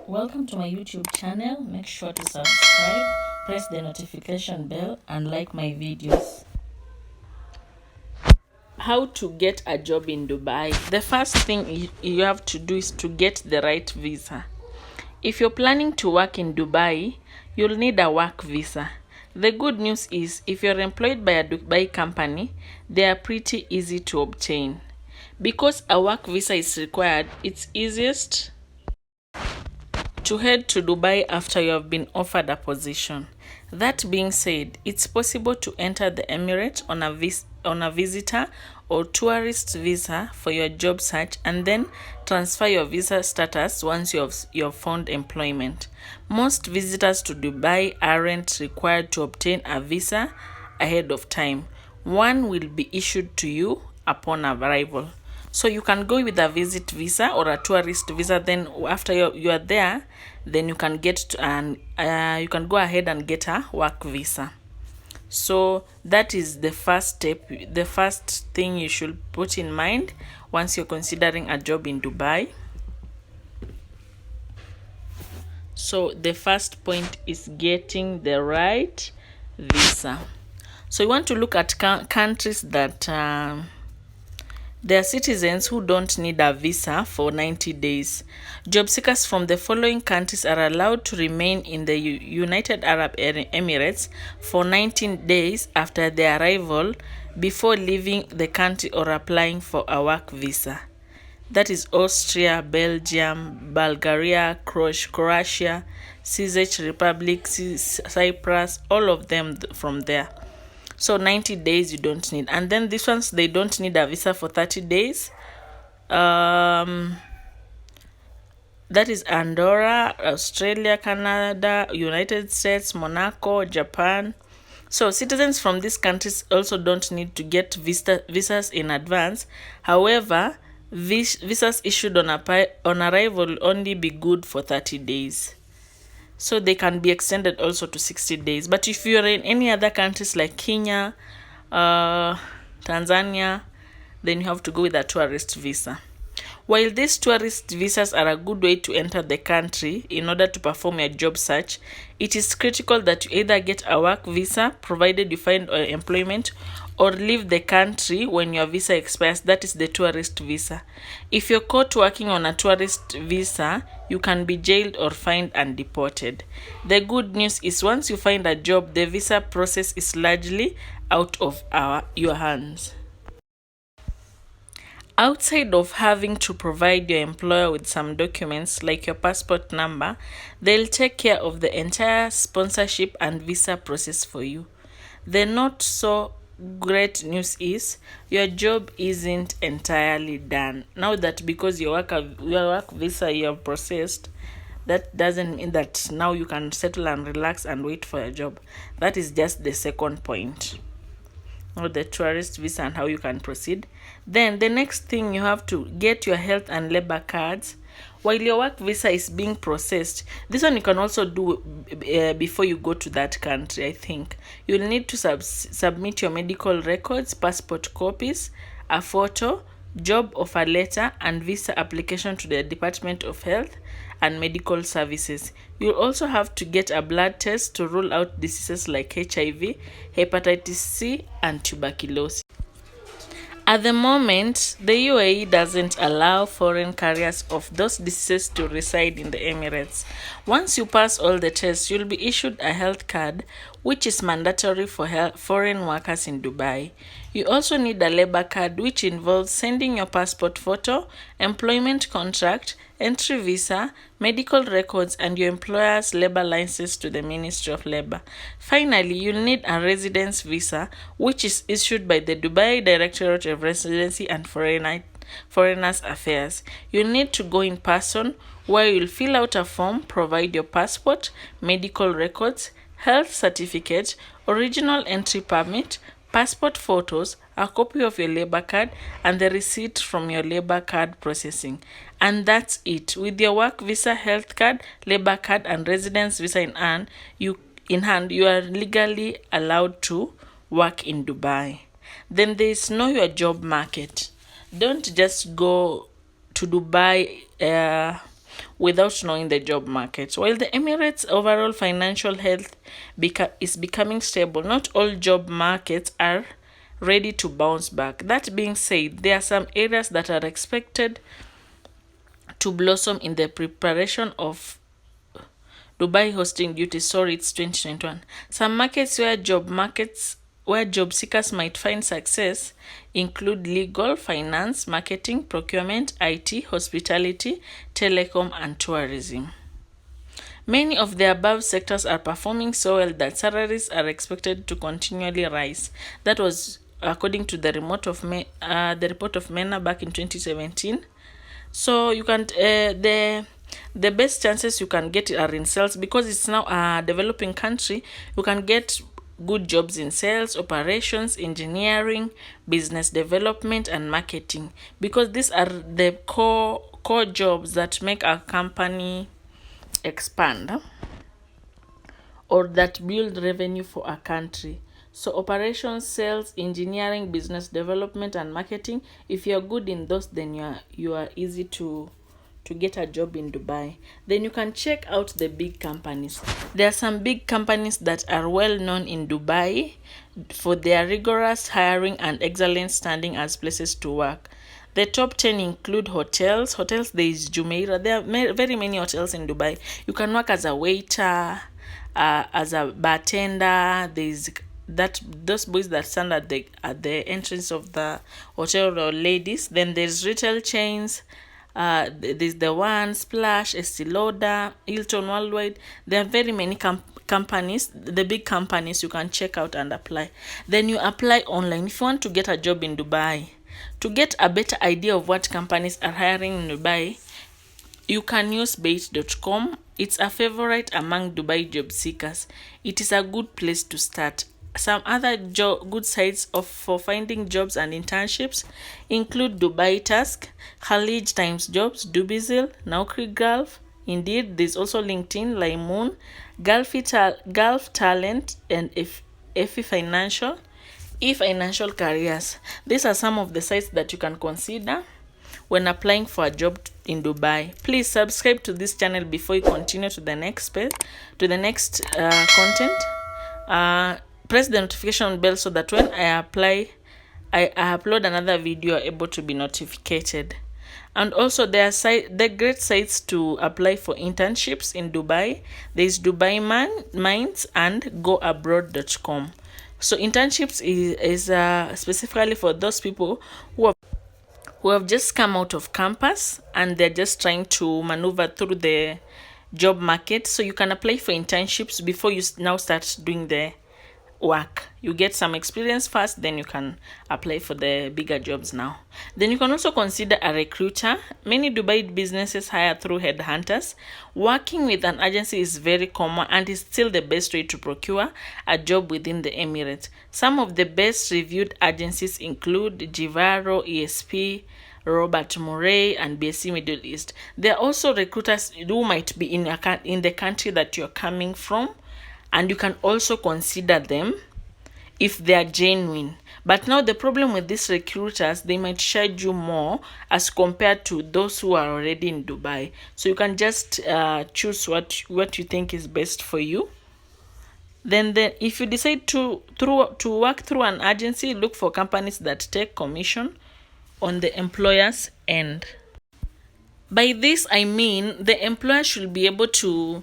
Welcome to my YouTube channel. Make sure to subscribe, press the notification bell, and like my videos. How to get a job in Dubai. The first thing you have to do is to get the right visa. If you're planning to work in Dubai, you'll need a work visa. The good news is if you're employed by a Dubai company, they are pretty easy to obtain. Because a work visa is required, it's easiest to head to Dubai after you have been offered a position. That being said, it's possible to enter the Emirates on a visitor or tourist visa for your job search and then transfer your visa status once you've found employment. Most visitors to Dubai aren't required to obtain a visa ahead of time. One will be issued to you upon arrival. So you can go with a visit visa or a tourist visa. Then after you are there, then you can you can go ahead and get a work visa. So that is the first step, the first thing you should put in mind once you're considering a job in Dubai. So the first point is getting the right visa. So you want to look at countries that there are citizens who don't need a visa for 90 days. Job seekers from the following countries are allowed to remain in the United Arab Emirates for 19 days after their arrival before leaving the country or applying for a work visa. That is Austria, Belgium, Bulgaria, Croatia, Czech Republic, Cyprus, all of them from there. So 90 days you don't need. And then these ones, they don't need a visa for 30 days. That is Andorra, Australia, Canada, United States, Monaco, Japan. So citizens from these countries also don't need to get visas in advance. However, visas issued on arrival will only be good for 30 days. So they can be extended also to 60 days. But if you're in any other countries like Kenya, Tanzania, then you have to go with a tourist visa. While these tourist visas are a good way to enter the country in order to perform your job search, it is critical that you either get a work visa, provided you find employment, or leave the country when your visa expires. That is the tourist visa. If you're caught working on a tourist visa, you can be jailed or fined and deported. The good news is once you find a job, the visa process is largely out of your hands. Outside of having to provide your employer with some documents like your passport number, they'll take care of the entire sponsorship and visa process for you. The not so great news is your job isn't entirely done. Now that because your work visa you have processed, that doesn't mean that now you can settle and relax and wait for a job. That is just the second point. Or the tourist visa and how you can proceed. Then the next thing, you have to get your health and labor cards. While your work visa is being processed, this one you can also do before you go to that country. I think you'll need to submit your medical records, passport copies, a photo, job offer letter, and visa application to the Department of Health and Medical Services. You'll also have to get a blood test to rule out diseases like HIV, hepatitis C, and tuberculosis. At the moment, the UAE doesn't allow foreign carriers of those diseases to reside in the Emirates. Once you pass all the tests, you'll be issued a health card, which is mandatory for foreign workers in Dubai. You also need a labor card, which involves sending your passport photo, employment contract, entry visa, medical records, and your employer's labor license to the Ministry of Labor. Finally, you'll need a residence visa, which is issued by the Dubai Directorate of Residency and Foreigners Affairs. You'll need to go in person, where you'll fill out a form, provide your passport, medical records, health certificate, original entry permit, passport photos, a copy of your labor card, and the receipt from your labor card processing. And that's it. With your work visa, health card, labor card, and residence visa in hand, you are legally allowed to work in Dubai. Then there is know your job market. Don't just go to Dubai without knowing the job market. While the Emirates' overall financial health is becoming stable, not all job markets are ready to bounce back. That being said, there are some areas that are expected to blossom in the preparation of Dubai hosting duty. Sorry, it's 2021. Some markets where job seekers might find success include legal, finance, marketing, procurement, IT, hospitality, telecom, and tourism. Many of the above sectors are performing so well that salaries are expected to continually rise. That was according to the report of MENA back in 2017. So you can the best chances you can get are in sales, because it's now a developing country. You can get good jobs in sales, operations, engineering, business development, and marketing, because these are the core jobs that make a company expand or that build revenue for a country. So operations, sales, engineering, business development, and marketing. If you're good in those, then you are easy to get a job in Dubai. Then you can check out the big companies. There are some big companies that are well known in Dubai for their rigorous hiring and excellent standing as places to work. The top 10 include hotels. Hotels, there is Jumeirah. There are very many hotels in Dubai. You can work as a waiter, as a bartender. There's that those boys that stand at the entrance of the hotel, or ladies. Then there's retail chains. There's the one Splash, Estee Lauder, Hilton Worldwide. There are very many companies, the big companies you can check out and apply. Then you apply online if you want to get a job in Dubai. To get a better idea of what companies are hiring in Dubai, you can use bait.com. It's a favorite among Dubai job seekers. It is a good place to start. Some other good sites for finding jobs and internships include Dubai Task, Khalij Times Jobs, Dubizil, Naukri Gulf. Indeed, there's also LinkedIn, Limoon, Gulf Talent, and FE Financial, e-financial careers. These are some of the sites that you can consider when applying for a job in Dubai. Please subscribe to this channel before you continue to the next content. Press the notification bell so that when I upload another video, you're able to be notified. And also there are great sites to apply for internships in Dubai. There is Dubai Minds and goabroad.com. So internships is specifically for those people who have just come out of campus and they're just trying to maneuver through the job market. So you can apply for internships before you now start doing the work. You get some experience first, then you can apply for the bigger jobs now. Then you can also consider a recruiter. Many Dubai businesses hire through headhunters. Working with an agency is very common and is still the best way to procure a job within the Emirates. Some of the best reviewed agencies include Jivaro, ESP, Robert Murray, and BSc Middle East. There are also recruiters who might be in the country that you're coming from, and you can also consider them if they are genuine. But now the problem with these recruiters, they might charge you more as compared to those who are already in Dubai. So you can just choose what you think is best for you. Then if you decide to work through an agency, look for companies that take commission on the employer's end. By this I mean the employer should be able to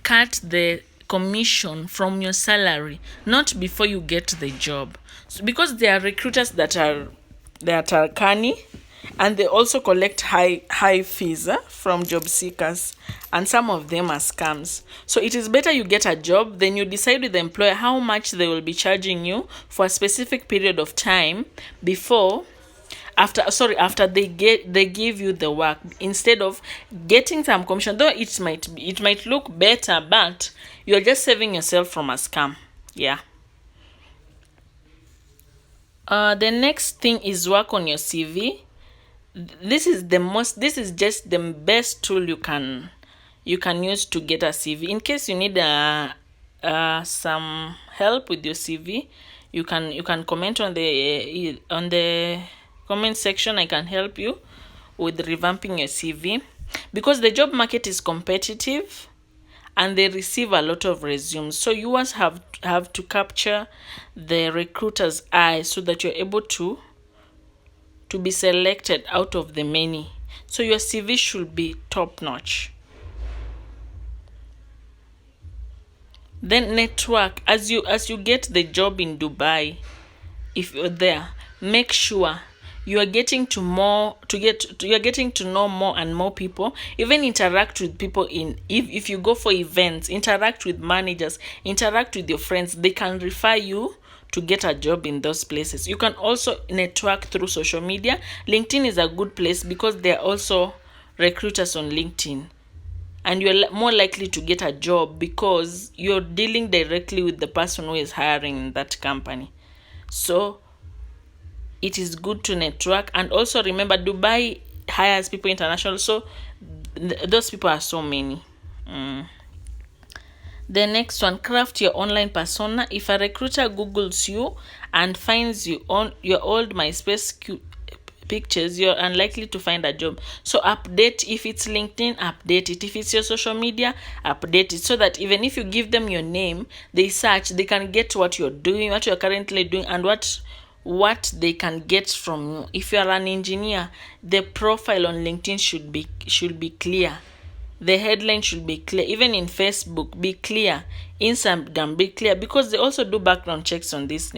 cut the commission from your salary, not before you get the job. So because there are recruiters that are canny, and they also collect high fees from job seekers, and some of them are scams. So it is better you get a job, then you decide with the employer how much they will be charging you for a specific period of time after they give you the work, instead of getting some commission. Though it might look better, but you're just saving yourself from a scam. Yeah. The next thing is work on your CV. This is just the best tool you can use to get a CV. In case you need some help with your CV, you can comment on the comment section. I can help you with revamping your CV. because the job market is competitive and they receive a lot of resumes. So you must have to capture the recruiter's eye so that you're able to be selected out of the many. So your CV should be top notch. Then network. As you get the job in Dubai, if you're there, make sure you are getting to you're getting to know more and more people. Even interact with people if you go for events, interact with managers, interact with your friends. They can refer you to get a job in those places. You can also network through social media. LinkedIn is a good place because there are also recruiters on LinkedIn, and you're more likely to get a job because you're dealing directly with the person who is hiring in that company. So it is good to network. And also remember, Dubai hires people international, so those people are so many. The next one, craft your online persona. If a recruiter Googles you and finds you on your old MySpace pictures, you're unlikely to find a job. So update. If it's LinkedIn, update it. If it's your social media, update it, so that even if you give them your name, they search, they can get what you're doing, what you're currently doing, and what they can get from you. If you are an engineer, the profile on LinkedIn should be clear. The headline should be clear. Even in Facebook, be clear. Instagram, be clear, because they also do background checks on these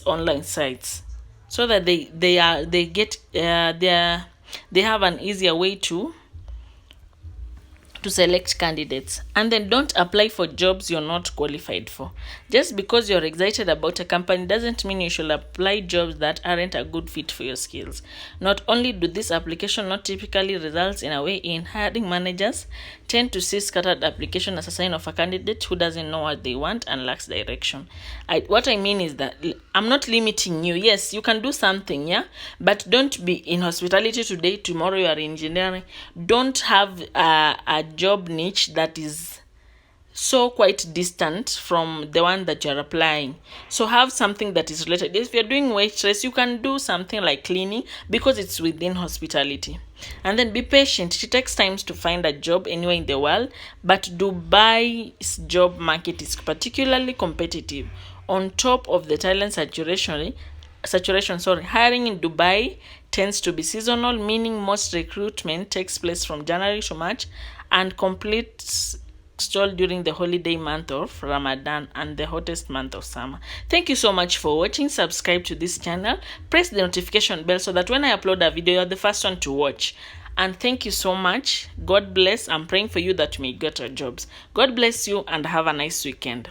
online sites, so that they have an easier way to select candidates. And then don't apply for jobs you're not qualified for. Just because you're excited about a company doesn't mean you should apply jobs that aren't a good fit for your skills. Not only do this application not typically results in a way in hiring, managers tend to see scattered application as a sign of a candidate who doesn't know what they want and lacks direction. What I mean is that I'm not limiting you. Yes, you can do something, yeah, but don't be in hospitality today, tomorrow you are in engineering. Don't have a job niche that is so quite distant from the one that you're applying. So have something that is related. If you're doing waitress, you can do something like cleaning because it's within hospitality. And then be patient. It takes time to find a job anywhere in the world, but Dubai's job market is particularly competitive. On top of the talent saturation, hiring in Dubai tends to be seasonal, meaning most recruitment takes place from January to March and completes stall during the holiday month of Ramadan and the hottest month of summer. Thank you so much for watching. Subscribe to this channel. Press the notification bell so that when I upload a video, you're the first one to watch. And thank you so much. God bless. I'm praying for you that you may get your jobs. God bless you and have a nice weekend.